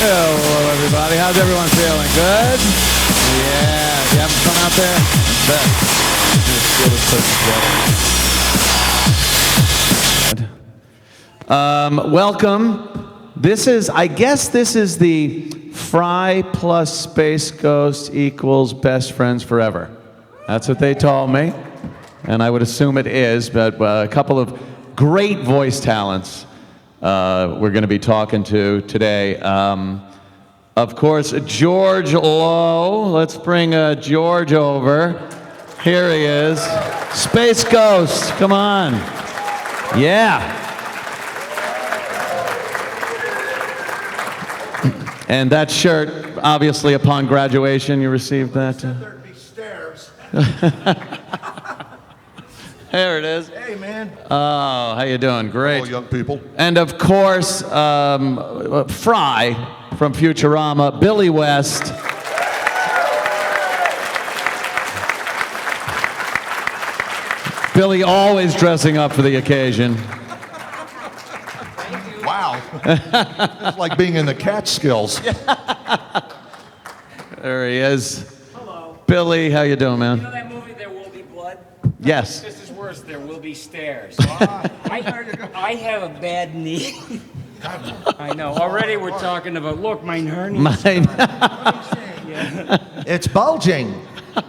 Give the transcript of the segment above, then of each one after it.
Hello, everybody. How's everyone feeling? Good? Yeah. You having fun out there? Welcome. I guess this is the Fry plus Space Ghost equals best friends forever. That's what they told me. And I would assume it is, but a couple of great voice talents we're going to be talking to today. Of course, George Lowe. Let's bring George over. Here he is. Space Ghost, come on. Yeah. And that shirt, obviously, upon graduation, you received that. There'd be stairs. There it is. Hey, man. Oh, how you doing? Great. Hello, young people. And of course, Fry from Futurama, Billy West. Billy always dressing up for the occasion. Wow. It's like being in the Catskills. There he is. Hello. Billy, how you doing, You man? know that movie, There Will Be Blood? Yes. This is worse, There Will Be Stairs. I have a bad knee. I know. Already we're talking about, look, my hernia. Yeah. It's bulging.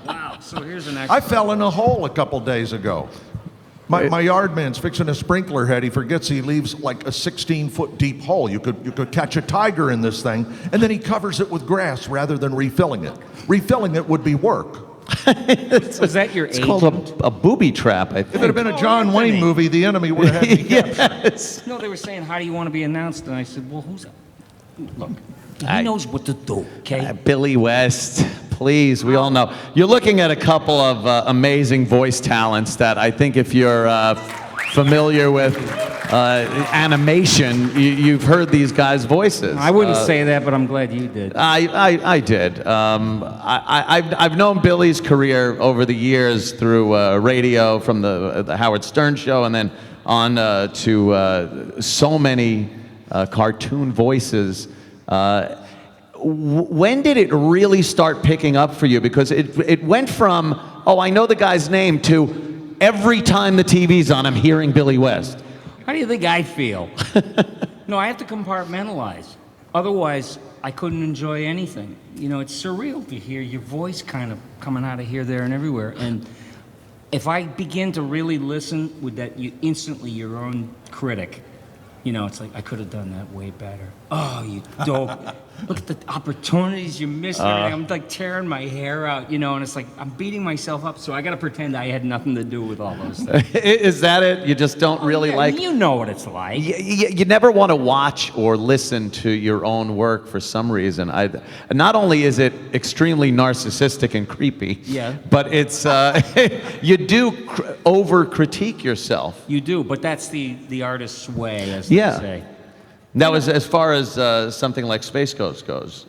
Wow, so here's an I extra. fell in a hole a couple days ago. My yard man's fixing a sprinkler head. He forgets he leaves like a 16-foot deep hole. You could catch a tiger in this thing, and then he covers it with grass rather than refilling it. Refilling it would be work. Was that your It's agent? called a booby trap, I think. If it had been a John Wayne movie, the enemy would have had me captured. Yes. No, they were saying, how do you want to be announced? And I said, well, look, he I- knows what to do, okay? Billy West, please, we all know. You're looking at a couple of amazing voice talents that I think if you're familiar with animation, you've heard these guys' voices. I wouldn't say that, but I'm glad you did. I did. I've known Billy's career over the years through radio from the Howard Stern show and then on to so many cartoon voices. When did it really start picking up for you? Because it went from, oh, I know the guy's name, to every time the TV's on, I'm hearing Billy West. How do you think I feel? No, I have to compartmentalize. Otherwise, I couldn't enjoy anything. You know, it's surreal to hear your voice kind of coming out of here, there, and everywhere. And if I begin to really listen with that, you instantly your own critic. You know, it's like, I could have done that way better. Oh, you dope. Look at the opportunities you're missing. I'm like tearing my hair out, you know, and it's like, I'm beating myself up, so I got to pretend I had nothing to do with all those things. Is that it? You just don't really Yeah, like... You know what it's like. You never want to watch or listen to your own work for some reason. Not only is it extremely narcissistic and creepy, Yeah. but it's you do over-critique yourself. You do, but that's the artist's way, as Yeah. they say. Now, as far as something like Space Ghost goes,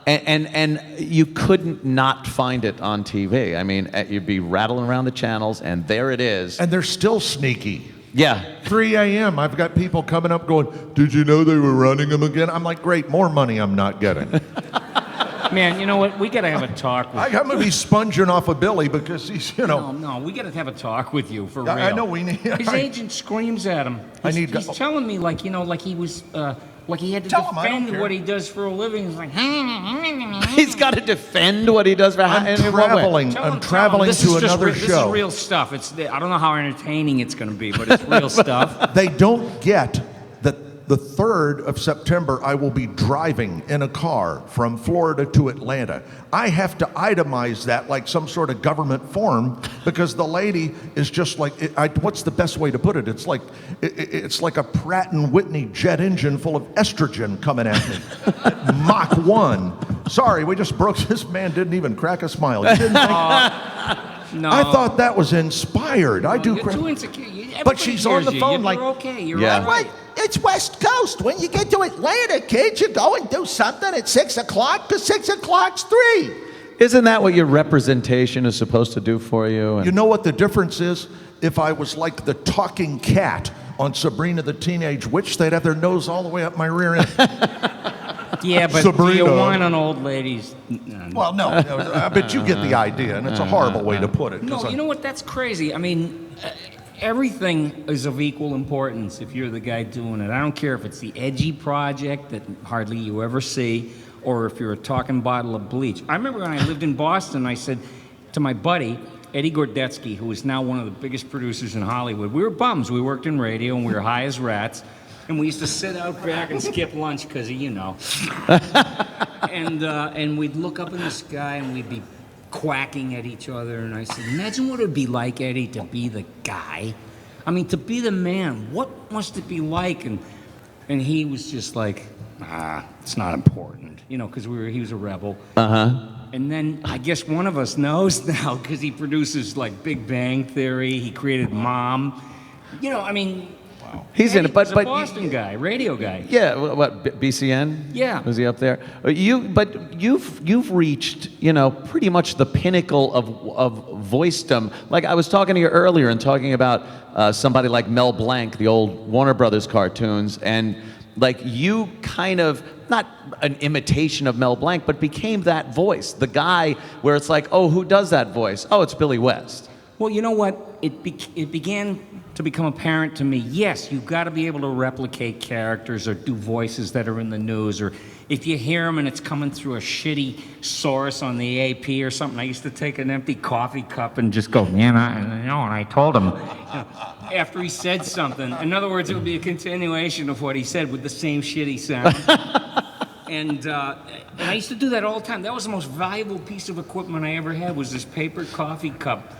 and you couldn't not find it on TV. I mean, you'd be rattling around the channels, and there it is. And they're still sneaky. Yeah. 3 a.m. I've got people coming up going, did you know they were running them again? I'm like, great, more money I'm not getting. Man, you know what? We got to have a talk with I'm going to be sponging off of Billy because he's, No, we got to have a talk with you for real. I know we need. His agent screams at him. He's to- telling me like, you know, like he was, like he had to Tell him I don't defend care. what he does for a living. He's like, He's got to defend what he does. I'm traveling. I'm traveling This to is just another This show. is real stuff. I don't know how entertaining it's going to be, but it's real stuff. They don't get that the 3rd of September I will be driving in a car from Florida to Atlanta. I have to itemize that like some sort of government form because the lady is just like, what's the best way to put it? It's like a Pratt and Whitney jet engine full of estrogen coming at me. Mach 1. Sorry, we just broke. This man didn't even crack a smile. You didn't think? No. I thought that was inspired. I do. You're too insecure. But she's on the phone like, you're okay. You're Yeah. all right. What? It's West Coast. When you get to Atlanta, kids, you go and do something at 6 o'clock because 6 o'clock's 3. Isn't that what your representation is supposed to do for you? You know what the difference is? If I was like the talking cat on Sabrina the Teenage Witch, they'd have their nose all the way up my rear end. Yeah, but Sabrina. do you want an old lady's? Well, no, but you get the idea, and it's a horrible way to put it. No, you know what? That's crazy. I mean, everything is of equal importance if you're the guy doing it. I don't care if it's the edgy project that hardly you ever see, or if you're a talking bottle of bleach. I remember when I lived in Boston, I said to my buddy, Eddie Gordetsky, who is now one of the biggest producers in Hollywood, we were bums. We worked in radio, and we were high as rats. And we used to sit out back and skip lunch because, you know. And we'd look up in the sky and we'd be quacking at each other. And I said, imagine what it would be like, Eddie, to be the guy. I mean, to be the man. What must it be like? And he was just like, it's not important. You know, because he was a rebel. Uh-huh. And then I guess one of us knows now because he produces like Big Bang Theory. He created Mom. You know, I mean... He's in it, but a Boston guy, radio guy. Yeah, what BCN? Yeah. Was he up there? You've reached, you know, pretty much the pinnacle of voicedom. Like I was talking to you earlier and talking about somebody like Mel Blanc, the old Warner Brothers cartoons, and like you kind of not an imitation of Mel Blanc, but became that voice, the guy where it's like, oh, who does that voice? Oh, it's Billy West. Well, you know what? It began to become apparent to me, yes, you've got to be able to replicate characters or do voices that are in the news, or if you hear them and it's coming through a shitty source on the AP or something. I used to take an empty coffee cup and just go, man, and I told him, after he said something. In other words, it would be a continuation of what he said with the same shitty sound. And I used to do that all the time. That was the most valuable piece of equipment I ever had, was this paper coffee cup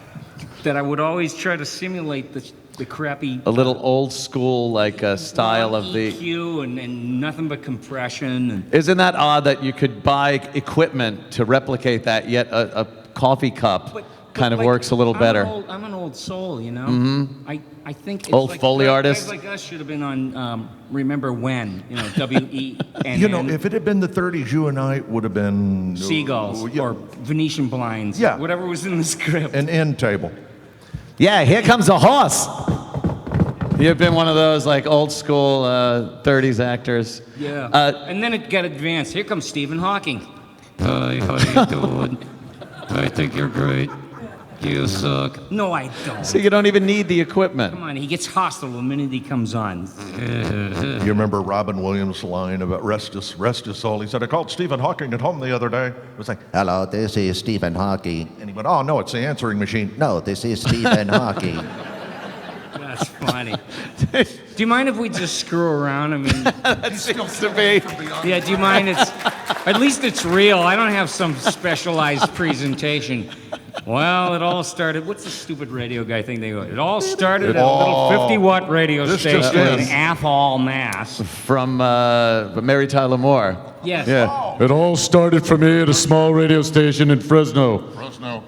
that I would always try to simulate the crappy... A little old school, like style of the... EQ and nothing but compression. And Isn't that odd that you could buy equipment to replicate that, yet a coffee cup kind of like, works a little better? I'm an old soul, you know? Mm-hmm. I think it's old like Foley artist? Guys like us should have been on Remember When, you know, WEN. You know, if it had been the 30s, you and I would have been... Seagulls or Venetian blinds. Yeah. Whatever was in the script. An end table. Yeah, here comes a horse. You've been one of those like old school 30s actors. Yeah. And then it got advanced. Here comes Stephen Hawking. Hi, how you doing? I think you're great. You suck. No, I don't. So you don't even need the equipment. Come on, he gets hostile the minute he comes on. You remember Robin Williams' line about rest is all? He said, I called Stephen Hawking at home the other day. It was like, hello, this is Stephen Hawking. And he went, oh, no, it's the answering machine. No, this is Stephen Hawking. That's funny. Do you mind if we just screw around? I mean, That seems to be. yeah, do you mind? At least it's real. I don't have some specialized presentation. Well, it all started, what's the stupid radio guy thing they go? It all started at a little 50-watt radio station in Athol, Mass. From Mary Tyler Moore. Yes. Yeah. It all started for me at a small radio station in Fresno.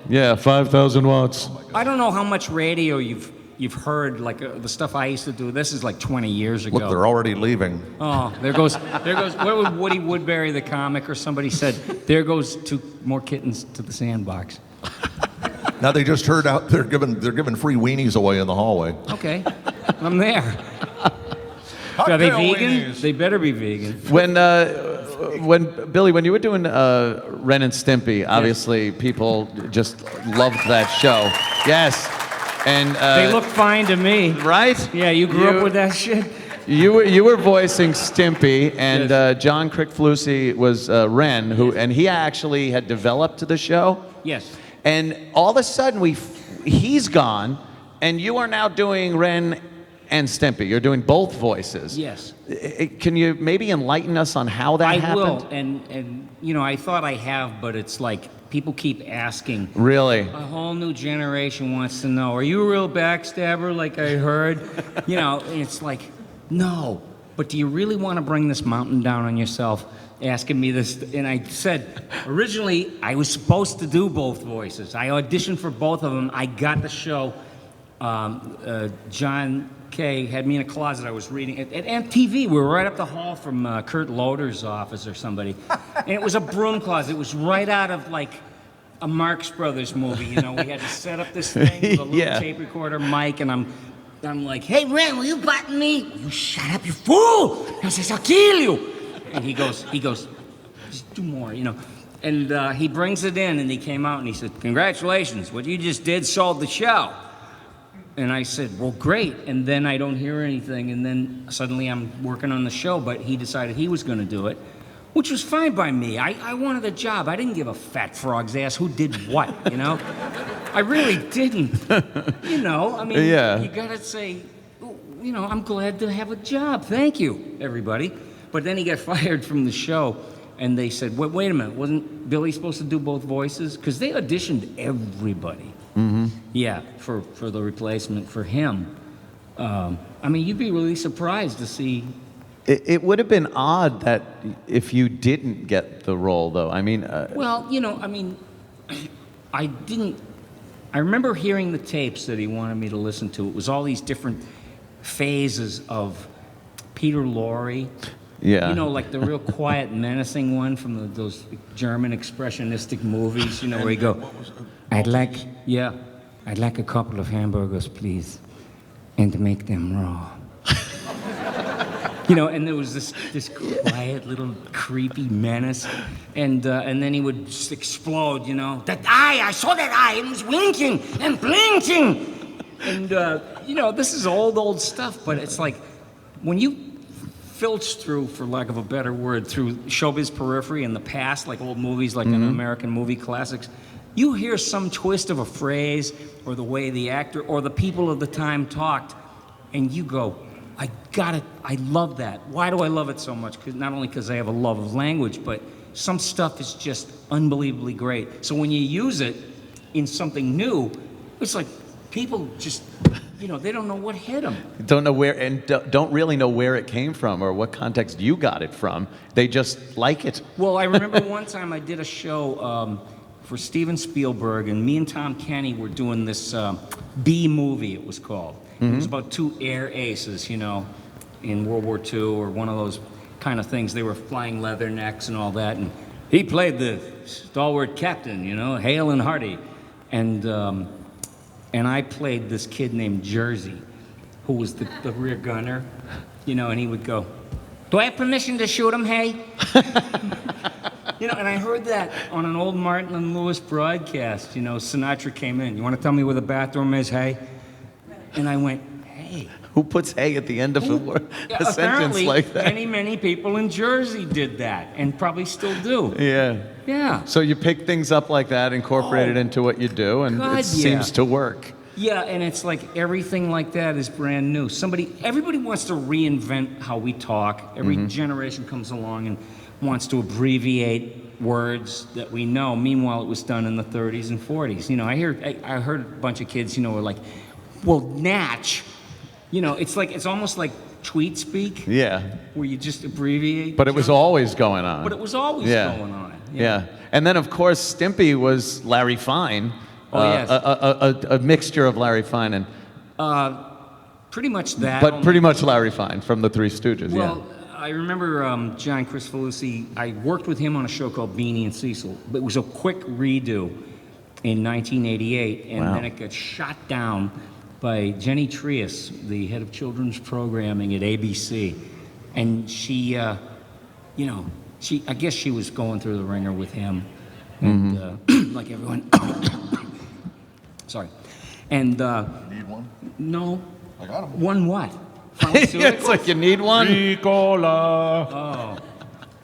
Yeah, 5,000 watts. I don't know how much radio you've heard, like the stuff I used to do. This is like 20 years ago. Look, they're already leaving. Oh, there goes, what would Woody Woodbury, the comic, or somebody said, there goes two more kittens to the sandbox. Now they just heard out they're giving free weenies away in the hallway. Okay, I'm there. Are they vegan? Weenies. They better be vegan. When Billy, when you were doing Ren and Stimpy, obviously people just loved that show. Yes, and They look fine to me. right. Yeah, you grew up with that shit? You were voicing Stimpy, and Yes. John Crick-Flusey was Ren, and he actually had developed the show. Yes. And all of a sudden, he's gone, and you are now doing Ren and Stimpy. You're doing both voices. Yes. Can you maybe enlighten us on how that happened? I will, and you know, I thought I have, but it's like people keep asking. Really? A whole new generation wants to know, are you a real backstabber like I heard? You know, and it's like, no, but do you really want to bring this mountain down on yourself? Asking me this, and I said, originally, I was supposed to do both voices. I auditioned for both of them. I got the show. John Kay had me in a closet. I was reading at MTV. We were right up the hall from Kurt Loder's office or somebody. And it was a broom closet. It was right out of like a Marx Brothers movie. You know, we had to set up this thing with a little Yeah. tape recorder mic, and I'm I'm like, hey, Ren, will you button me? You shut up, you fool! I says, I'll kill you. And he goes, just do more, you know. And he brings it in, and he came out, and he said, congratulations, what you just did sold the show. And I said, well, great. And then I don't hear anything, and then suddenly I'm working on the show, but he decided he was going to do it, which was fine by me. I wanted a job. I didn't give a fat frog's ass who did what, you know? I really didn't. You know, I mean, you gotta say, you know, I'm glad to have a job. Thank you, everybody. But then he got fired from the show, and they said, wait a minute, wasn't Billy supposed to do both voices? Because they auditioned everybody. Mm-hmm. Yeah, for the replacement for him. I mean, you'd be really surprised to see. It would have been odd that if you didn't get the role, though. I mean, well, you know, I mean, I remember hearing the tapes that he wanted me to listen to. It was all these different phases of Peter Lorre. Yeah. You know, like the real quiet, menacing one from those German expressionistic movies, you know, where you go, I'd like a couple of hamburgers, please, and to make them raw. You know, and there was this quiet little creepy menace, and then he would just explode, you know. That eye, I saw that eye, and it was winking and blinking. And, you know, this is old stuff, but it's like, when you filch through, for lack of a better word, through showbiz periphery in the past, like old movies, like an American movie classics, you hear some twist of a phrase, or the way the actor, or the people of the time talked, and you go, I love that. Why do I love it so much? Not only because I have a love of language, but some stuff is just unbelievably great. So when you use it in something new, it's like people just, you know, they don't know what hit them. Don't know where, and don't really know where it came from or what context you got it from. They just like it. Well, I remember one time I did a show for Steven Spielberg, and me and Tom Kenny were doing this B movie, it was called. It was about two air aces, you know, in World War II or one of those kind of things. They were flying leathernecks and all that, and he played the stalwart captain, you know, hale and hearty. And I played this kid named Jersey, who was the rear gunner, you know, and he would go, do I have permission to shoot him, hey? You know, and I heard that on an old Martin and Lewis broadcast. You know, Sinatra came in. You want to tell me where the bathroom is, hey? And I went, hey. Who puts hey at the end of a sentence like that? Many people in Jersey did that, and probably still do. Yeah. Yeah. So you pick things up like that, incorporate it into what you do, and God, it seems to work. Yeah, and it's like everything like that is brand new. Everybody wants to reinvent how we talk. Every generation comes along and wants to abbreviate words that we know. Meanwhile, it was done in the 30s and 40s. You know, I heard a bunch of kids, you know, were like, well, natch. You know, it's almost like tweet speak. Yeah. Where you just abbreviate. But it was always going on. But it was always going on. Yeah. And then, of course, Stimpy was Larry Fine. Oh, yes. A mixture of Larry Fine and... pretty much that. But pretty much Larry Fine from the Three Stooges, well, I remember John Cristofalusi, I worked with him on a show called Beanie and Cecil. But it was a quick redo in 1988, and then it got shot down by Jenny Trias, the head of children's programming at ABC. And she, you know, I guess she was going through the ringer with him, and like everyone. Sorry. And Need one? no. I got him. One what? It's like you need one. Ricola. Oh.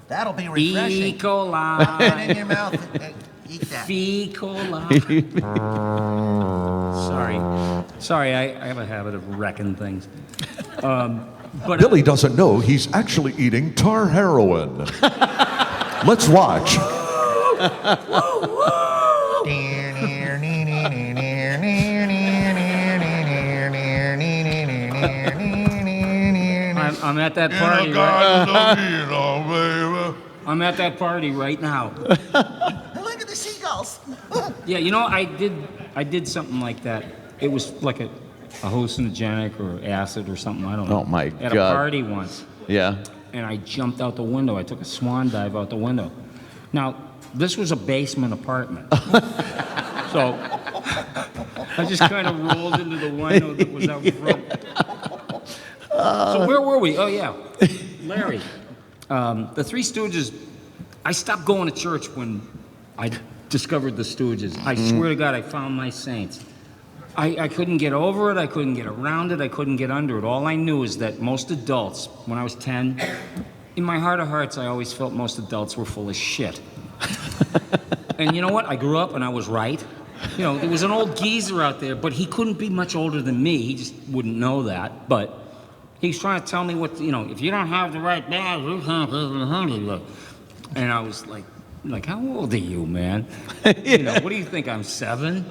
That'll be refreshing. E. coli. Put it in your mouth and eat that. E. coli. Sorry, I have a habit of wrecking things. But Billy doesn't know he's actually eating tar heroin. Let's watch. I'm at that party I'm at that party right now. Look at the seagulls. Yeah, you know, I did something like that. It was like a hallucinogenic or acid or something, I don't know. Oh, my At God. a party once. Yeah. And I jumped out the window. I took a swan dive out the window. Now, this was a basement apartment. So I just kind of rolled into the window that was out front. So where were we? Oh, yeah. Larry. The Three Stooges, I stopped going to church when I discovered the Stooges. I swear to God, I found my saints. I couldn't get over it. I couldn't get around it. I couldn't get under it. All I knew is that most adults, when I was 10, in my heart of hearts, I always felt most adults were full of shit. And you know what? I grew up and I was right. You know, there was an old geezer out there, but he couldn't be much older than me. He just wouldn't know that. But he's trying to tell me what, you know, if you don't have the right bag, you can't live in Hollywood. And I was like, how old are you, man? You know, what do you think, I'm 7?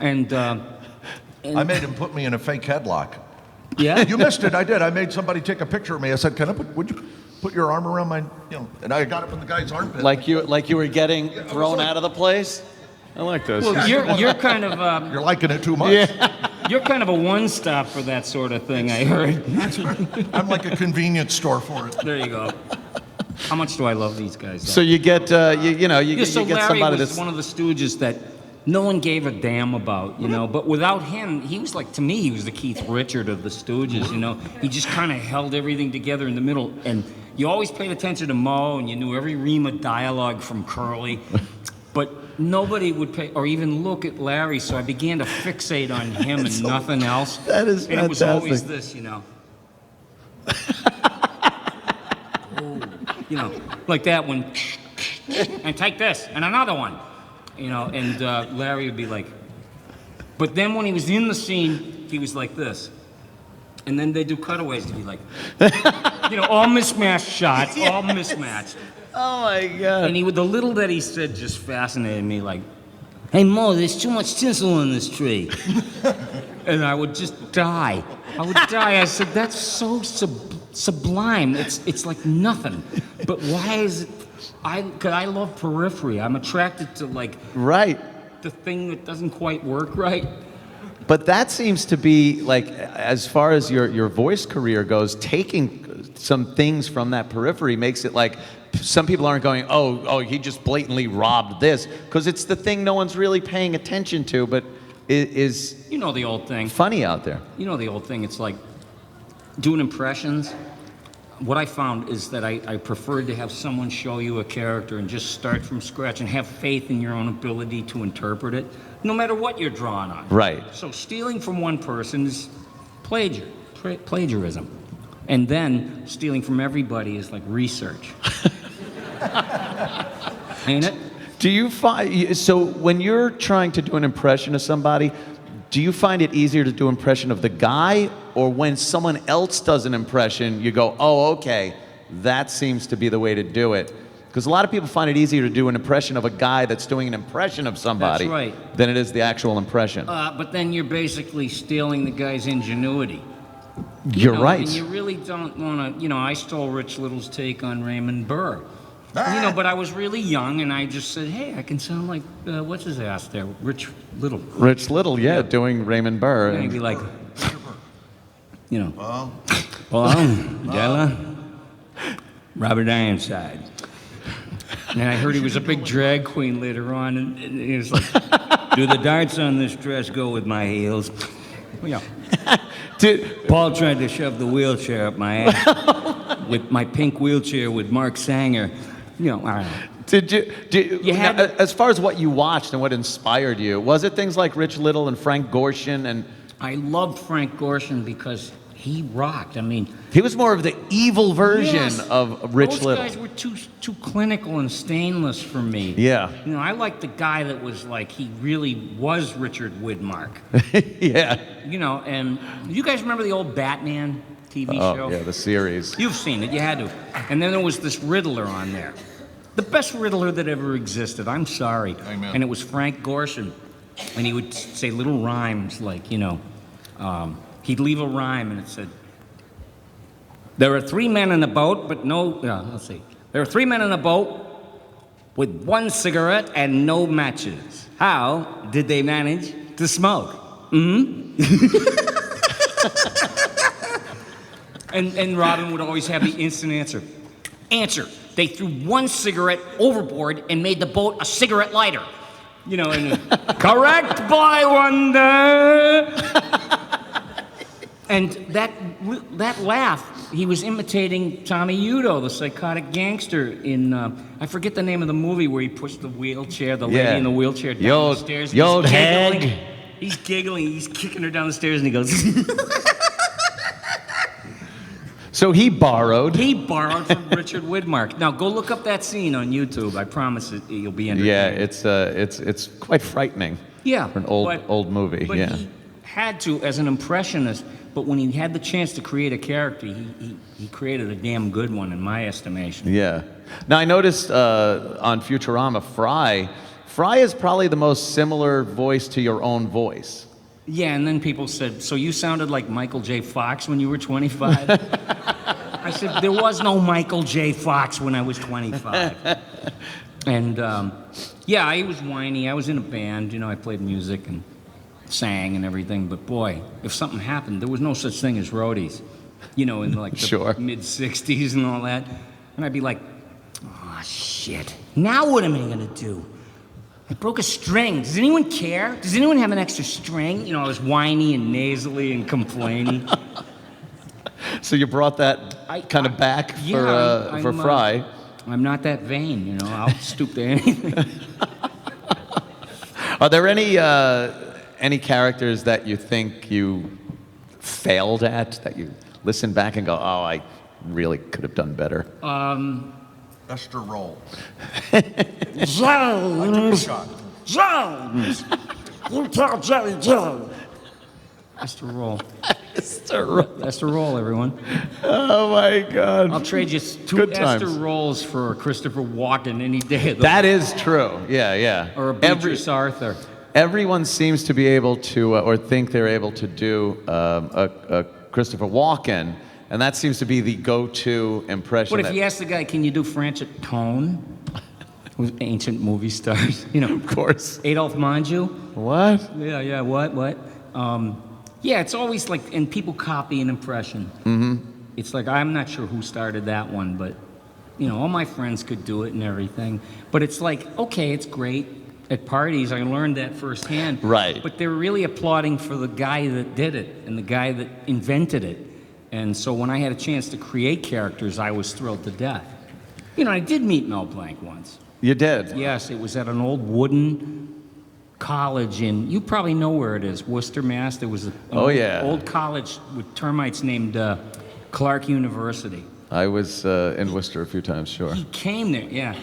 And I made him put me in a fake headlock. yeah? You missed it. I did. I made somebody take a picture of me. I said, would you put your arm around my, you know, and I got up in the guy's armpit. Like you were getting thrown out of the place? I like those. Well, you're kind of You're liking it too much. Yeah. you're kind of a one-stop for that sort of thing, I heard. I'm like a convenience store for it. There you go. How much do I love these guys? So you get, you get Larry somebody was that's... one of the Stooges that no one gave a damn about, you know. But without him, he was like, to me, he was the Keith Richard of the Stooges, you know. He just kind of held everything together in the middle. And you always paid attention to Moe, and you knew every ream of dialogue from Curly. But nobody would pay or even look at Larry, so I began to fixate on him and nothing else. That is and it was always fantastic. this, you know. You know, like that one. And take this, and another one. You know, and Larry would be like, but then when he was in the scene, he was like this. And then they do cutaways to be like, you know, all mismatched shots, all mismatched. Oh my God. And the little that he said just fascinated me, like, hey Mo, there's too much tinsel on this tree. And I would just die. I would die. I said, that's so sublime. It's like nothing. But why is it? Cause I love periphery. I'm attracted to like Right. the thing that doesn't quite work right. But that seems to be like, as far as your voice career goes, taking some things from that periphery makes it like some people aren't going, oh, he just blatantly robbed this, because it's the thing no one's really paying attention to, but is You know the old thing. funny out there. You know the old thing. It's like doing impressions. What I found is that I preferred to have someone show you a character and just start from scratch and have faith in your own ability to interpret it, no matter what you're drawing on. Right. So stealing from one person is plagiarism. And then stealing from everybody is like research. Ain't it? Do you find, so when you're trying to do an impression of somebody, do you find it easier to do an impression of the guy, or when someone else does an impression, you go, oh, okay, that seems to be the way to do it? Because a lot of people find it easier to do an impression of a guy that's doing an impression of somebody That's right. than it is the actual impression. But then you're basically stealing the guy's ingenuity. You're know, right. And you really don't want to, I stole Rich Little's take on Raymond Burr. But I was really young, and I just said, hey, I can sound like, what's his ass there? Rich Little. Rich Little, yeah, doing Raymond Burr. And he'd be like, Well, Della, Robert Ironside. And I heard he was a big drag queen later on, and he was like, do the darts on this dress go with my heels? Yeah. Paul tried to shove the wheelchair up my ass with my pink wheelchair with Mark Sanger. I don't know. You had as far as what you watched and what inspired you, was it things like Rich Little and Frank Gorshin? And I loved Frank Gorshin because he rocked. I mean, he was more of the evil version yes, of Rich those Little. guys were too clinical and stainless for me. Yeah. I liked the guy that was like, he really was Richard Widmark. Yeah. And you guys remember the old Batman TV show? Oh, yeah, the series. You've seen it, you had to. And then there was this Riddler on there. The best Riddler that ever existed, I'm sorry. Amen. And it was Frank Gorshin. And he would say little rhymes like, he'd leave a rhyme and it said, there are 3 men in a boat, but let's see. There are 3 men in a boat with 1 cigarette and no matches. How did they manage to smoke? And Robin would always have the instant answer. Answer. They threw 1 cigarette overboard and made the boat a cigarette lighter. Correct, boy wonder. And that laugh, he was imitating Tommy Udo, the psychotic gangster in, I forget the name of the movie where he pushed the wheelchair, the lady in the wheelchair down the stairs. The old hag. He's giggling, he's kicking her down the stairs, and he goes... So he borrowed. He borrowed from Richard Widmark. Now, go look up that scene on YouTube. I promise you'll be entertained. Yeah, it's quite frightening. Yeah. For an old movie, but yeah. He had to, as an impressionist, but when he had the chance to create a character, he created a damn good one, in my estimation. Yeah. Now, I noticed on Futurama, Fry is probably the most similar voice to your own voice. Yeah, and then people said, so you sounded like Michael J. Fox when you were 25? I said, there was no Michael J. Fox when I was 25. And, yeah, I was whiny. I was in a band. You know, I played music and sang and everything. But, boy, if something happened, there was no such thing as roadies. You know, in like the mid-'60s and all that. And I'd be like, oh, shit. Now what am I going to do? I broke a string. Does anyone care? Does anyone have an extra string? You know, I was whiny and nasally and complaining. So you brought that kind of back for Fry. I'm not that vain, you know. I'll stoop to anything. Are there any characters that you think you failed at, that you listen back and go, oh, I really could have done better? Esther Roll. Jones! Jones! You tell Jerry Jones! Esther Roll. Esther Roll, everyone. Oh, my God. I'll trade you two Good Esther times. Rolls for Christopher Walken any day. That is true. Yeah. Or a Beatrice Arthur. Everyone seems to be able to, or think they're able to do a Christopher Walken, and that seems to be the go-to impression. What if you ask the guy, can you do Francis Tone? Who's ancient movie stars, you know. Of course. Adolphe Manjou? What? Yeah, what? Yeah, it's always like, and people copy an impression. Mm-hmm. It's like, I'm not sure who started that one, but, you know, all my friends could do it and everything. But it's like, okay, it's great. At parties, I learned that firsthand. Right. But they're really applauding for the guy that did it and the guy that invented it. And so when I had a chance to create characters, I was thrilled to death. You know, I did meet Mel Blanc once. You did? Yes, it was at an old wooden college in, you probably know where it is, Worcester, Mass. There was an old college with termites named Clark University. I was in Worcester a few times, sure. He came there, yeah.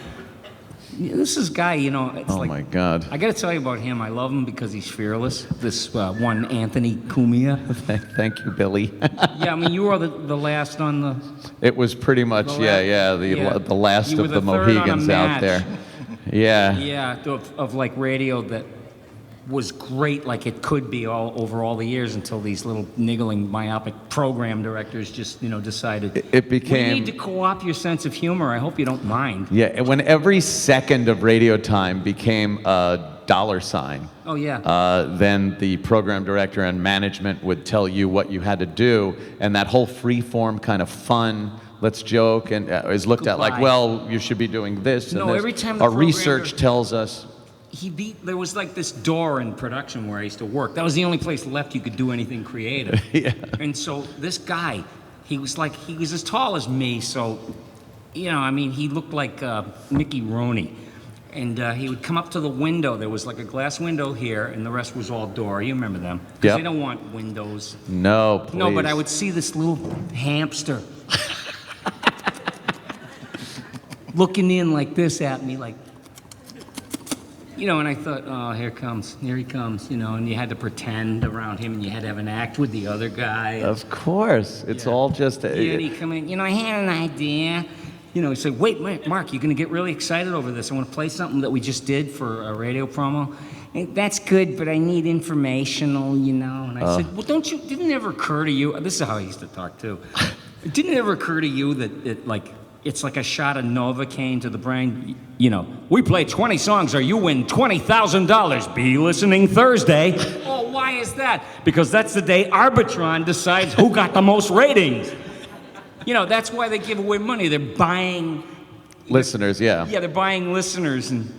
This is guy, you know, it's Oh, like... my God. I got to tell you about him. I love him because he's fearless. This one, Anthony Cumia. Thank you, Billy. Yeah, I mean, you were the last on the... It was pretty much, the last You were of the the third on a Mohegans out match. there. Yeah. Yeah, of like radio that was great like it could be all over all the years until these little niggling myopic program directors just, you know, decided It became... we need to co-opt your sense of humor. I hope you don't mind. Yeah, and when every second of radio time became a $sign, Oh, yeah. then the program director and management would tell you what you had to do, and that whole free-form kind of fun, let's joke, and is looked at like, Goodbye. well, you should be doing this and No, this. every time the Our program research director- tells us... There was like this door in production where I used to work. That was the only place left you could do anything creative. Yeah. And so this guy, he was as tall as me, so, you know, I mean, he looked like Mickey Rooney. And he would come up to the window. There was like a glass window here, and the rest was all door. You remember them? Because Yep. they don't want windows. No, please. No, but I would see this little hamster looking in like this at me, like, you know, and I thought, oh, here he comes, you know, and you had to pretend around him, and you had to have an act with the other guy. Of course. It's all just... Yeah, and he'd come in, you know, I had an idea. You know, he said, wait, Mark, you're going to get really excited over this. I want to play something that we just did for a radio promo. And that's good, but I need informational, you know. And I said, well, didn't it ever occur to you, this is how I used to talk, too. Didn't it ever occur to you that, it's like a shot of Novocaine to the brain? You know, we play 20 songs or you win $20,000. Be listening Thursday. Oh, why is that? Because that's the day Arbitron decides who got the most ratings. You know, that's why they give away money. They're buying... Listeners, yeah. Yeah, they're buying listeners. And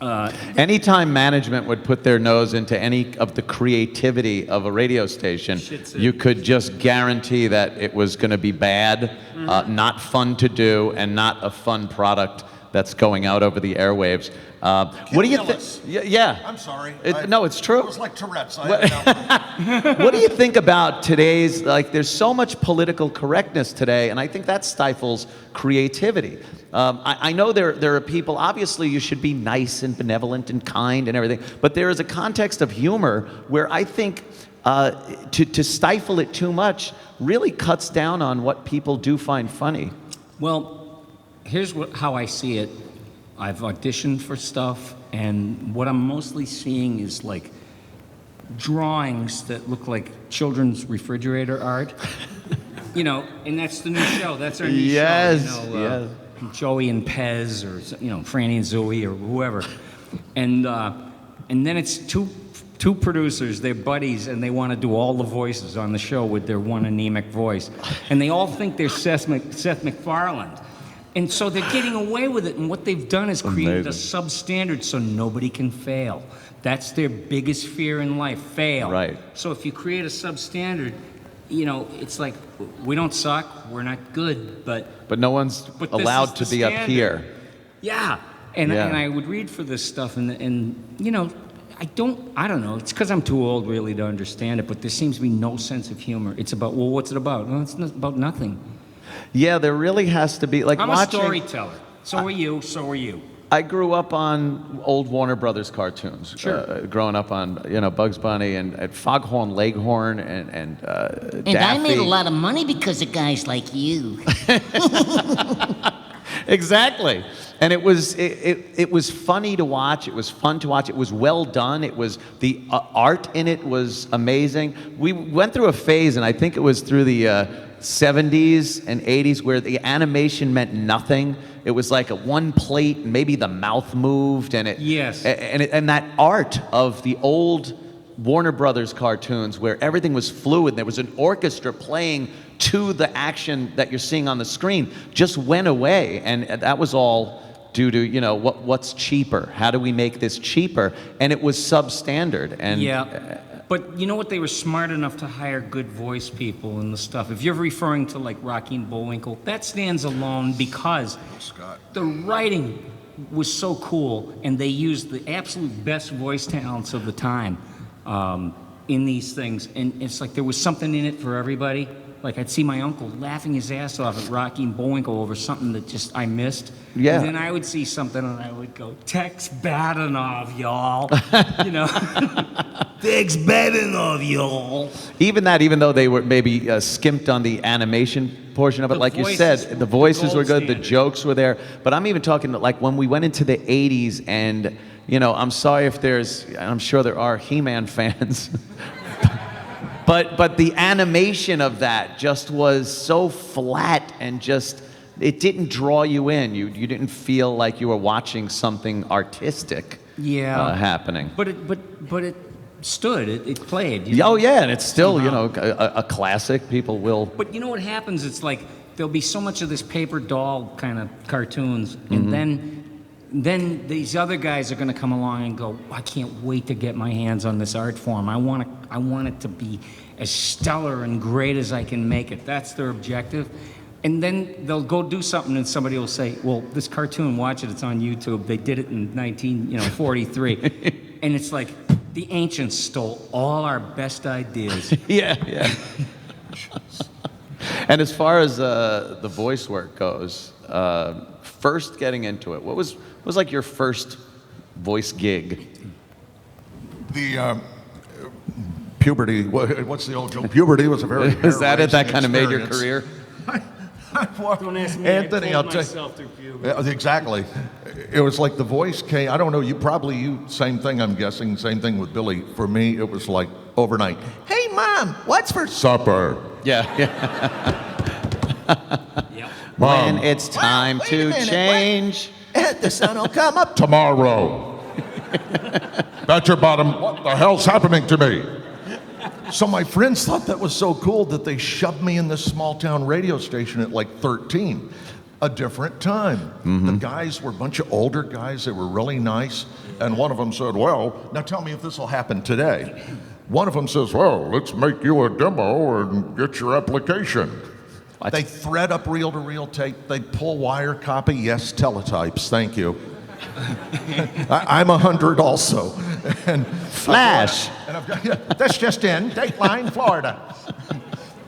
Anytime management would put their nose into any of the creativity of a radio station, you could just guarantee that it was going to be bad, not fun to do, and not a fun product that's going out over the airwaves. What do you think? Yeah. I'm sorry. No, it's true. It was like Tourette's. What do you think about today's, like, there's so much political correctness today, and I think that stifles creativity. I know there are people, obviously you should be nice and benevolent and kind and everything, but there is a context of humor where I think to stifle it too much really cuts down on what people do find funny. Well, here's how I see it. I've auditioned for stuff, and what I'm mostly seeing is like drawings that look like children's refrigerator art. You know, and that's the new show. That's our new show. You know, Joey and Pez, or Franny and Zoe, or whoever. And then it's two producers, they're buddies, and they want to do all the voices on the show with their one anemic voice. And they all think they're Seth MacFarlane. And so they're getting away with it, and what they've done is created a substandard so nobody can fail. That's their biggest fear in life, fail. Right. So if you create a substandard, it's like, we don't suck, we're not good, but no one's allowed to be up here. Yeah. And I would read for this stuff, and I don't know. It's because I'm too old really to understand it, but there seems to be no sense of humor. It's about, well, what's it about? Well, it's not about nothing. Yeah, there really has to be, like, I'm watching... a storyteller. So are you. I grew up on old Warner Brothers cartoons. Sure. Growing up on, Bugs Bunny and Foghorn Leghorn and And Daffy. I made a lot of money because of guys like you. Exactly. And it was funny to watch. It was fun to watch. It was well done. It was, the art in it was amazing. We went through a phase, and I think it was through the 70s and 80s, where the animation meant nothing. It was like a one plate, and maybe the mouth moved, and and that art of the old Warner Brothers cartoons, where everything was fluid, there was an orchestra playing to the action that you're seeing on the screen, just went away, and that was all due to what's cheaper? How do we make this cheaper? And it was substandard. And but you know what? They were smart enough to hire good voice people and the stuff. If you're referring to like Rocky and Bullwinkle, that stands alone because the writing was so cool, and they used the absolute best voice talents of the time in these things. And it's like there was something in it for everybody. Like, I'd see my uncle laughing his ass off at Rocky and Bullwinkle over something that just I missed. Yeah. And then I would see something and I would go, Tex Badenov, y'all. Tex Badenov, y'all. Even though they were maybe skimped on the animation portion of it, like you said, the voices were good, the jokes were there. But I'm even talking like when we went into the 80s, and, I'm sorry if I'm sure there are He-Man fans. But the animation of that just was so flat, and just, it didn't draw you in. You didn't feel like you were watching something artistic happening. But it stood. It played. Oh yeah, and it's still a classic. People will. But you know what happens? It's like there'll be so much of this paper doll kind of cartoons, and then these other guys are going to come along and go, I can't wait to get my hands on this art form. I want it to be as stellar and great as I can make it. That's their objective. And then they'll go do something, and somebody will say, well, this cartoon, watch it, it's on YouTube. They did it in 1943. And it's like, the ancients stole all our best ideas. Yeah. And as far as the voice work goes, first getting into it, what was like your first voice gig? The puberty. What's the old joke? Puberty was a very. Is that it? That kind of made your career? Don't ask me. Anthony, I I'll pulled tell myself through puberty. Exactly. It was like the voice came. I don't know. You same thing. I'm guessing same thing with Billy. For me, it was like overnight. Hey, Mom, what's for Supper. Yeah. Mom, When it's time Wait a to minute, change. The sun will come up. tomorrow. Bet your bottom, what the hell's happening to me? So my friends thought that was so cool that they shoved me in this small town radio station at like 13. a different time. The guys were a bunch of older guys. They were really nice. And one of them said, well, now tell me if this will happen today. One of them says, well, let's make you a demo and get your application. They thread up reel-to-reel tape. They pull wire copy. Yes, teletypes. Thank you. I'm 100 also. And Flash. This just in, Dateline, Florida.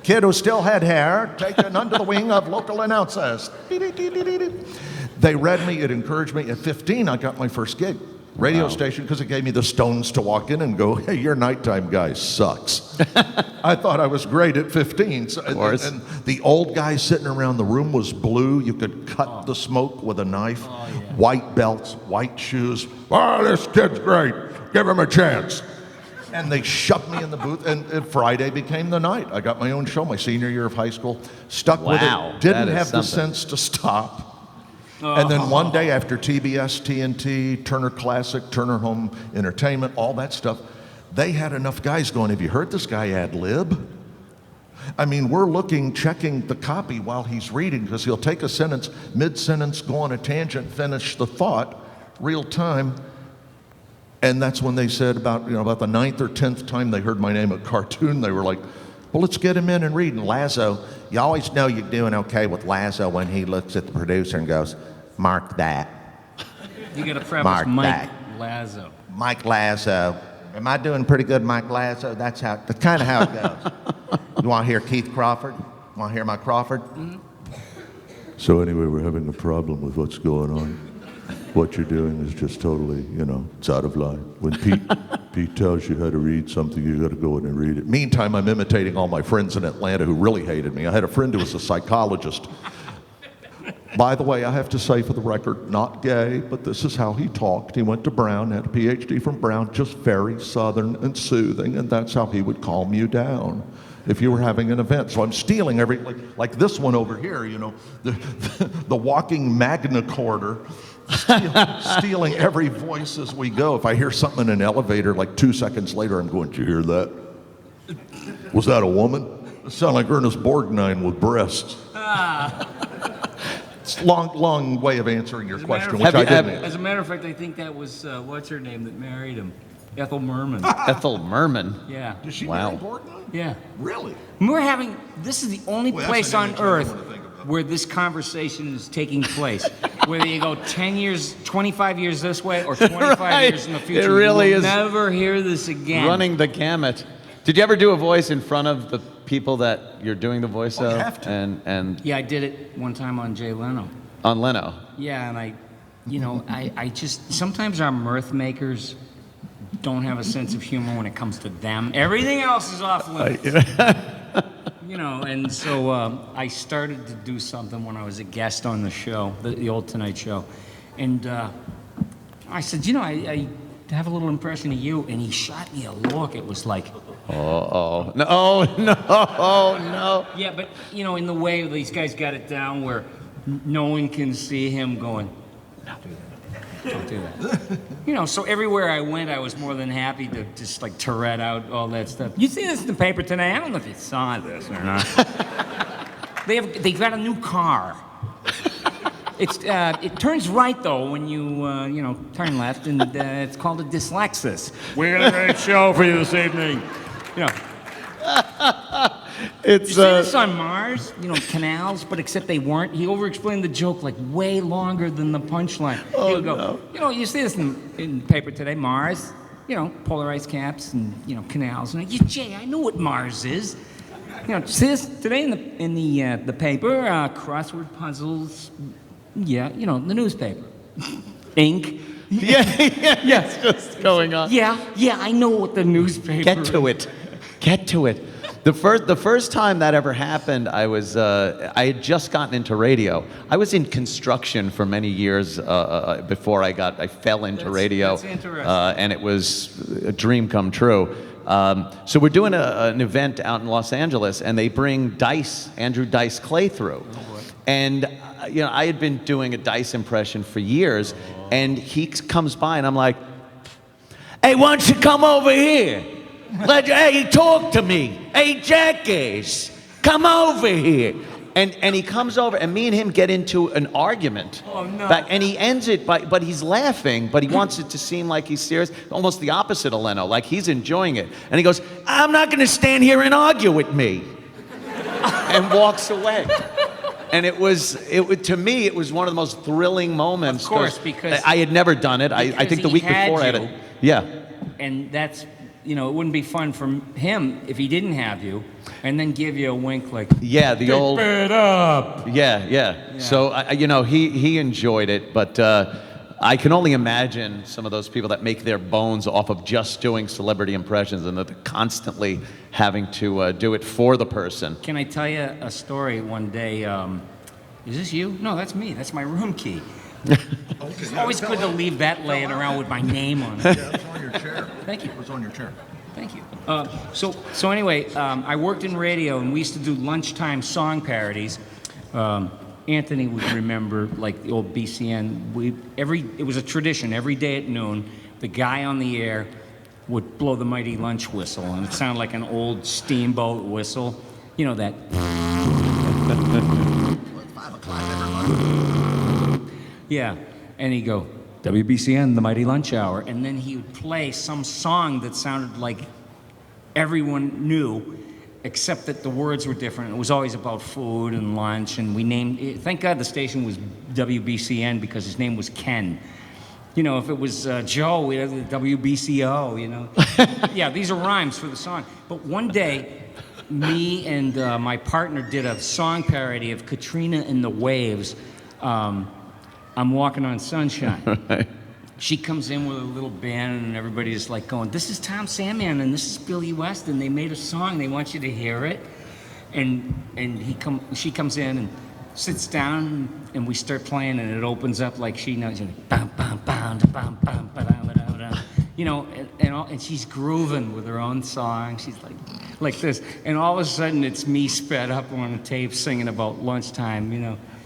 Kid who still had hair, taken under the wing of local announcers. They read me, it encouraged me. At 15, I got my first gig. Radio station, because it gave me the stones to walk in and go, hey, your nighttime guy sucks. I thought I was great at 15. So, of course. And the old guy sitting around the room was blue. You could cut the smoke with a knife. White belts, white shoes. Oh, this kid's great. Give him a chance. And they shoved me in the booth, and Friday became the night. I got my own show my senior year of high school. Stuck with it. Didn't have the sense to stop. And then one day after TBS, TNT, Turner Classic, Turner Home Entertainment, all that stuff, they had enough guys going, have you heard this guy ad lib? I mean, we're looking, checking the copy while he's reading, because he'll take a sentence, mid-sentence, go on a tangent, finish the thought, real time. And that's when they said about the 9th or 10th time they heard my name at Cartoon, they were like, well, let's get him in and read. And Lazo, you always know you're doing okay with Lazo when he looks at the producer and goes, mark that. You got to preface Mark Mike that. Lazo. Mike Lazo. Am I doing pretty good, Mike Lazo? That's kind of how it goes. You want to hear Keith Crawford? Want to hear my Crawford? So anyway, we're having a problem with what's going on. What you're doing is just totally, it's out of line. When Pete tells you how to read something, you got to go in and read it. Meantime, I'm imitating all my friends in Atlanta who really hated me. I had a friend who was a psychologist. By the way, I have to say for the record, not gay, but this is how he talked. He went to Brown, had a PhD from Brown, just very southern and soothing, and that's how he would calm you down if you were having an event. So I'm stealing like this one over here, the walking Magna Corder, stealing every voice as we go. If I hear something in an elevator, like 2 seconds later, I'm going, did you hear that? Was that a woman? It sounded like Ernest Borgnine with breasts. It's a long way of answering your question, which I didn't answer. As a matter of fact, I think that was, what's her name that married him? Ethel Merman. Ethel Merman. Yeah. Did she marry Borgnine? Yeah. Really? This is the only place on earth where this conversation is taking place. Whether you go 10 years, 25 years this way, or 25 years in the future, it really you'll is never hear this again. Running the gamut. Did you ever do a voice in front of the people that you're doing the voice of? You have to. And Yeah, I did it one time on Jay Leno. on Leno. Yeah, and I just, sometimes our mirth makers don't have a sense of humor when it comes to them. Everything else is off limits. And so I started to do something when I was a guest on the show, the old Tonight Show. And I said, I have a little impression of you. And he shot me a look. It was like, No, no. yeah, but, in the way these guys got it down where no one can see him going, don't do that. So everywhere I went, I was more than happy to just like Tourette out all that stuff. You see this in the paper today? I don't know if you saw this or not. They've got a new car. It turns right though when you turn left, and it's called a dyslexis. We got a great show for you this evening. It's you see this on Mars, canals, but except they weren't. He over-explained the joke like way longer than the punchline. He'll go, you see this in paper today, Mars, polarized caps and, canals. And yeah, Jay, I know what Mars is. See this today in the paper, crossword puzzles, the newspaper. Ink. Yes, just going on. Yeah, I know what the newspaper Get to it. The first time that ever happened, I had just gotten into radio. I was in construction for many years before I fell into radio. That's interesting. And it was a dream come true. So we're doing an event out in Los Angeles, and they bring Andrew Dice Clay through. And I had been doing a Dice impression for years, and he comes by, and I'm like, hey, why don't you come over here? Hey, talk to me. Hey, jackass, come over here. And he comes over, and me and him get into an argument. Oh, no. And he ends it but he's laughing, but he wants it to seem like he's serious. Almost the opposite of Leno, like he's enjoying it. And he goes, I'm not going to stand here and argue with me. And walks away. And to me, it was one of the most thrilling moments. Of course, because I had never done it. I think the week before I had it. Yeah. And that's, it wouldn't be fun for him if he didn't have you, and then give you a wink like, yeah, the old. Keep it up. Yeah. So, he enjoyed it, but I can only imagine some of those people that make their bones off of just doing celebrity impressions and that they're constantly having to do it for the person. Can I tell you a story one day? Is this you? No, that's me. That's my room key. It's always good to leave that laying around with my name on it. Yeah, it's on your chair. Thank you. It was on your chair. Thank you. So anyway, I worked in radio, and we used to do lunchtime song parodies. Anthony would remember, like the old BCN. It was a tradition. Every day at noon, the guy on the air would blow the mighty lunch whistle, and it sounded like an old steamboat whistle. You know that. 5 o'clock every month. Yeah, and he'd go, WBCN, the mighty lunch hour, and then he would play some song that sounded like everyone knew, except that the words were different. It was always about food and lunch, and we named it. Thank God the station was WBCN because his name was Ken. If it was Joe, we'd have the WBCO, Yeah, these are rhymes for the song. But one day, me and my partner did a song parody of Katrina and the Waves. I'm Walking on Sunshine. Right. She comes in with a little band, and everybody's like going, this is Tom Sandman, and this is Billy West, and they made a song. They want you to hear it. And she comes in and sits down, and we start playing, and it opens up like she knows. Bam, bam, bam, bam, bam, ba-dam, ba-dam, ba-dam. And she's grooving with her own song. She's like this. And all of a sudden, it's me sped up on a tape singing about lunchtime,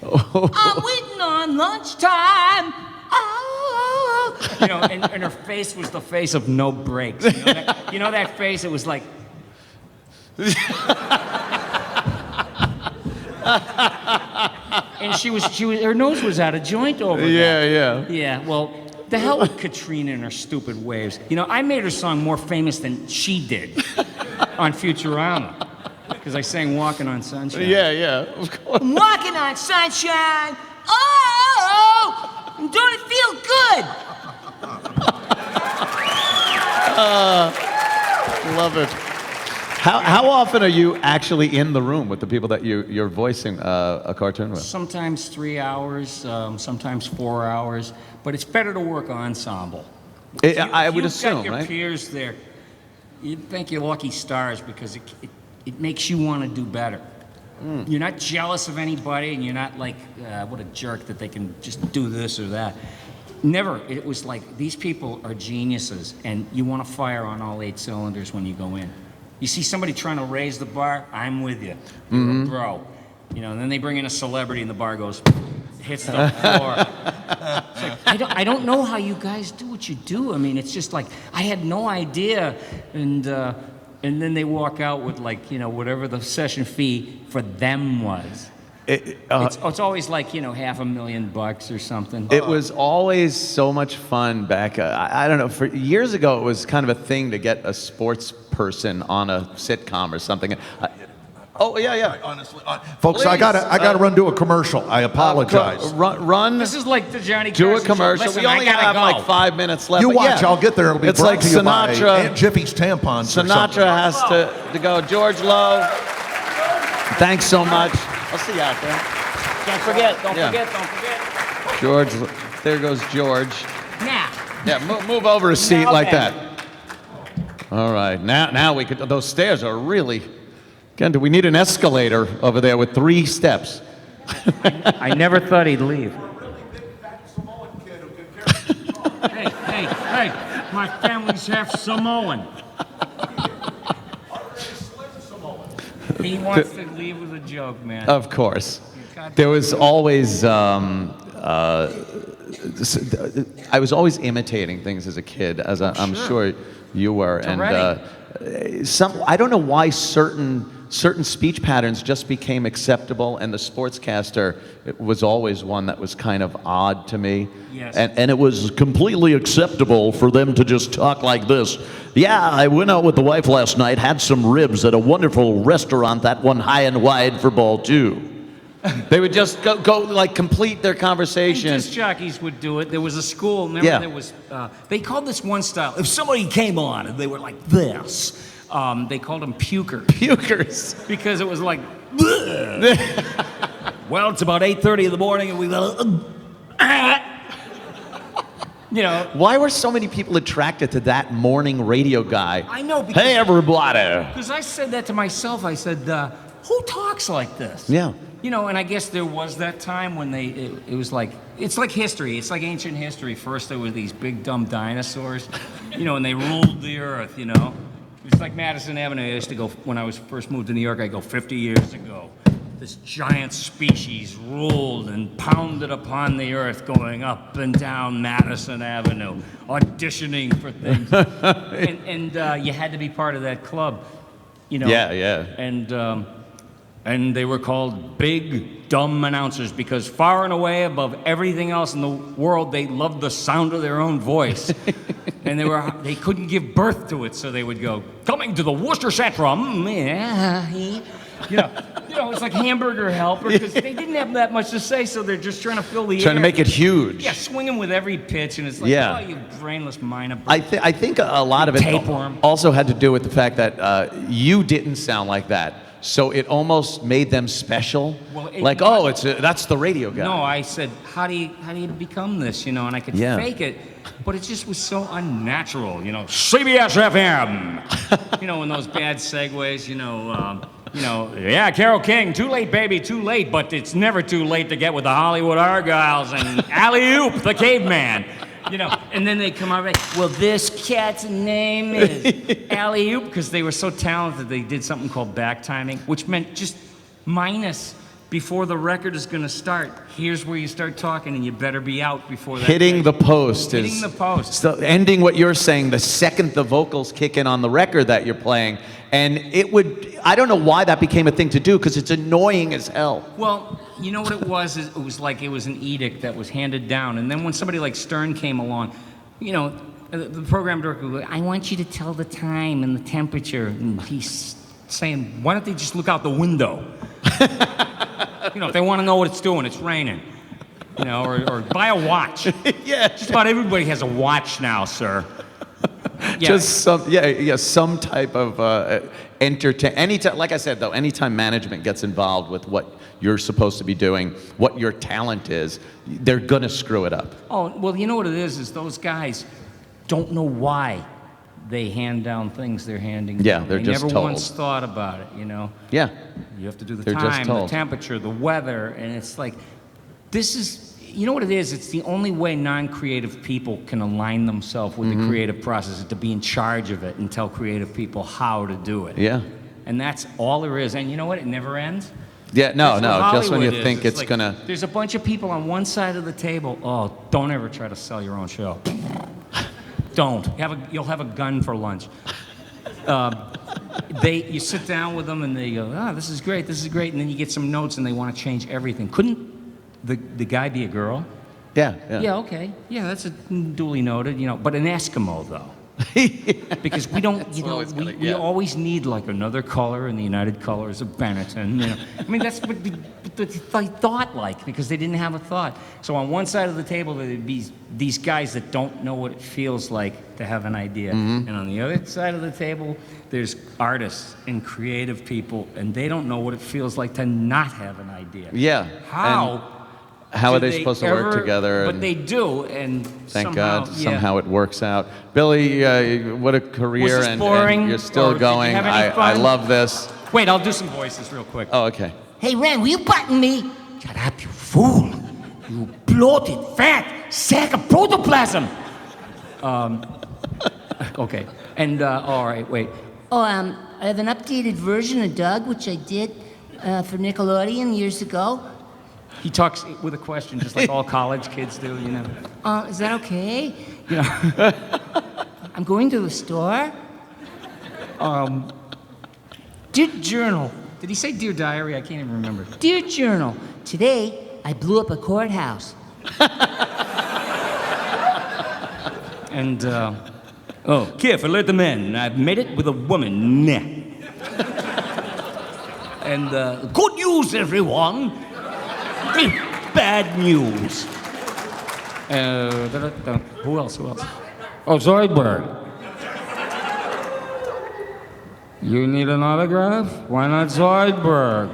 I'm waiting on lunchtime. And her face was the face of no breaks. That face? It was like. And she was. Her nose was out of joint over that. Yeah. Yeah. Well, the hell with Katrina and her stupid waves. I made her song more famous than she did on Futurama. Because I sang Walking on Sunshine. Yeah, of course. I'm walking on sunshine. Oh, don't it feel good? Love it. How often are you actually in the room with the people that you're voicing a cartoon with? Sometimes 3 hours, sometimes 4 hours, but it's better to work ensemble. I would You've assume, got your right? peers there. You'd think you're lucky stars because it makes you want to do better. You're not jealous of anybody, and you're not like, what a jerk that they can just do this or that. Never. It was like, these people are geniuses, and you want to fire on all 8 cylinders when you go in. You see somebody trying to raise the bar, I'm with you. You're a bro. And then they bring in a celebrity, and the bar goes, hits the floor. It's like, I don't know how you guys do what you do. I mean, it's just like, I had no idea, and then they walk out with whatever the session fee for them was. It's always like $500,000 or something. It was always so much fun back. I don't know. For years ago, it was kind of a thing to get a sports person on a sitcom or something. Yeah. Honestly, folks, I gotta run to a commercial. I apologize. Run. This is like the Johnny Do a Carson show. commercial. Listen, we only I gotta have go. like 5 minutes left. You but watch, yeah. I'll get there. It'll be It's brought like to you by Sinatra. Aunt Jiffy's tampons. or something. Sinatra has to go. George Lowe. Thanks so much. I'll see you out there. Don't forget. George, there goes George. Now. Yeah, move over a seat Now like then. that. All right, now we could. Those stairs are really. Again, do we need an escalator over there with 3 steps? I never thought he'd leave. Hey, my family's half Samoan. He wants to leave with a joke, man. Of course. There was always. I was always imitating things as a kid, as I'm sure you were, and I don't know why certain certain speech patterns just became acceptable, and the sportscaster was always one that was kind of odd to me. Yes. And it was completely acceptable for them to just talk like this. Yeah, I went out with the wife last night, had some ribs at a wonderful restaurant, that one high and wide for ball 2. They would just go like complete their conversation. And disc jockeys would do it. There was a school, remember Yeah. there was, they called this one style, if somebody came on and they were like this, they called them pukers. Pukers. Because it was like, well, it's about 8:30 in the morning and we got you know. Why were so many people attracted to that morning radio guy? I know, because, Hey, everybody. because I said that to myself. I said, who talks like this? Yeah. You know, and I guess there was that time when it was like, it's like history. It's like ancient history. First there were these big dumb dinosaurs, you know, and they ruled the earth, you know. It's like Madison Avenue. I used to go, when I was first moved to New York, I go 50 years ago. This giant species ruled and pounded upon the earth, going up and down Madison Avenue, auditioning for things. and you had to be part of that club, you know. Yeah. And they were called big, dumb announcers because far and away above everything else in the world, they loved the sound of their own voice. And they couldn't give birth to it, so they would go, coming to the Worcester Centrum. You know, it's like Hamburger Helper because they didn't have that much to say, so they're just trying to fill the air. Trying to make it huge. Yeah, swinging with every pitch, and it's like, Yeah. oh, you brainless minor. I think a lot of it Tapeworm. also had to do with the fact that you didn't sound like that. So it almost made them special. Well, That's the radio guy. No, I said, how do you become this? You know, and I could Yeah. fake it, but it just was so unnatural. You know, CBS FM. You know, in those bad segues. You know, yeah, Carole King, too late, baby, too late, but it's never too late to get with the Hollywood Argyles and Alley-oop, the caveman. You know, and then they come out, well, this cat's name is Alley-oop, because they were so talented, they did something called back timing, which meant just minus before the record is going to start. Here's where you start talking, and you better be out before that. Hitting the post Hitting the post. So ending what you're saying the second the vocals kick in on the record that you're playing. And I don't know why that became a thing to do, because it's annoying as hell. Well, you know what it was? It was like it was an edict that was handed down. And then when somebody like Stern came along, you know, the program director would go, I want you to tell the time and the temperature. And he's saying, why don't they just look out the window? You know, if they want to know what it's doing, it's raining. You know, or buy a watch. Yeah. Just about everybody has a watch now, sir. Yeah. Just some type of entertain. Anytime, like I said though, anytime management gets involved with what you're supposed to be doing, what your talent is, they're gonna screw it up. Oh, well, you know what it is those guys don't know why they hand down things they're handing down. Yeah, they're they just never told. once thought about it, you know. Yeah. You have to do the They're just time, the told. temperature, the weather, and it's like, this is, you know what it is? It's the only way non-creative people can align themselves with the creative process, is to be in charge of it and tell creative people how to do it. Yeah. And that's all there is. And you know what? It never ends. Yeah, no, That's what just when you Hollywood is. think it's like, gonna... There's a bunch of people on one side of the table. Oh, don't ever try to sell your own show. Don't. You'll have a gun for lunch. You sit down with them and they go, this is great, and then you get some notes and they want to change everything. Couldn't the guy be a girl? Yeah. Yeah, okay. Yeah, that's a duly noted, you know. But an Eskimo, though. Because we don't, you know, we always need like another color in the United Colors of Benetton, you know. I mean, that's what they thought like, because they didn't have a thought. So on one side of the table, there'd be these guys that don't know what it feels like to have an idea. And on the other side of the table, there's artists and creative people, and they don't know what it feels like to not have an idea. Yeah. How are they supposed to work together? But they do, and thank somehow, God, somehow it works out. Billy, what a career, Was this and boring, you're still or did you going. have any I fun? love this. Wait, I'll do some voices real quick. Oh, okay. Hey, Ren, will you button me? Shut up, you fool! You bloated, fat sack of protoplasm! Okay, and, all right, wait. Oh, I have an updated version of Doug, which I did for Nickelodeon years ago. He talks with a question, just like all college kids do, you know. Is that okay? You know. I'm going to the store. Dear Journal, Did he say Dear Diary? I can't even remember. Dear Journal, today I blew up a courthouse. And, oh, careful, let them in. I've made it with a woman. Nah. And, good news, everyone. Bad news. Who else? Oh, Zoidberg. You need an autograph? Why not Zoidberg?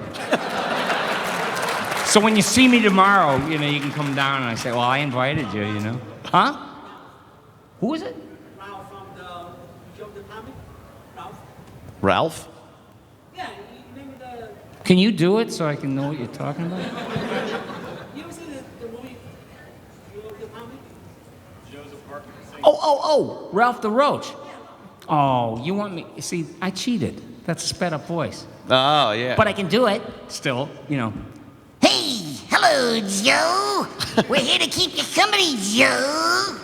So when you see me tomorrow, you know, you can come down and I say, well, I invited you, you know. Huh? Who is it? Ralph from the show the comic. Ralph. Ralph? Yeah, you name the. Can you do it so I can know what you're talking about? You ever seen the movie? You love the comic? Oh, Ralph the Roach. Oh, you want me? See, I cheated. That's a sped up voice. Oh, yeah. But I can do it. Still, you know. Hey, hello, Joe. We're here to keep you company, Joe.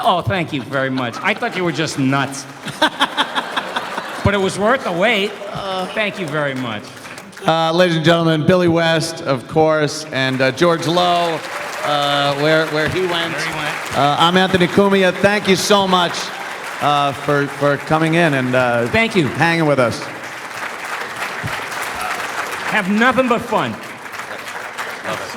Oh, thank you very much. I thought you were just nuts. But it was worth the wait. Thank you very much. Ladies and gentlemen, Billy West, of course, and George Lowe, where he went. I'm Anthony Cumia. Thank you so much for coming in and Thank you. hanging with us. Have nothing but fun.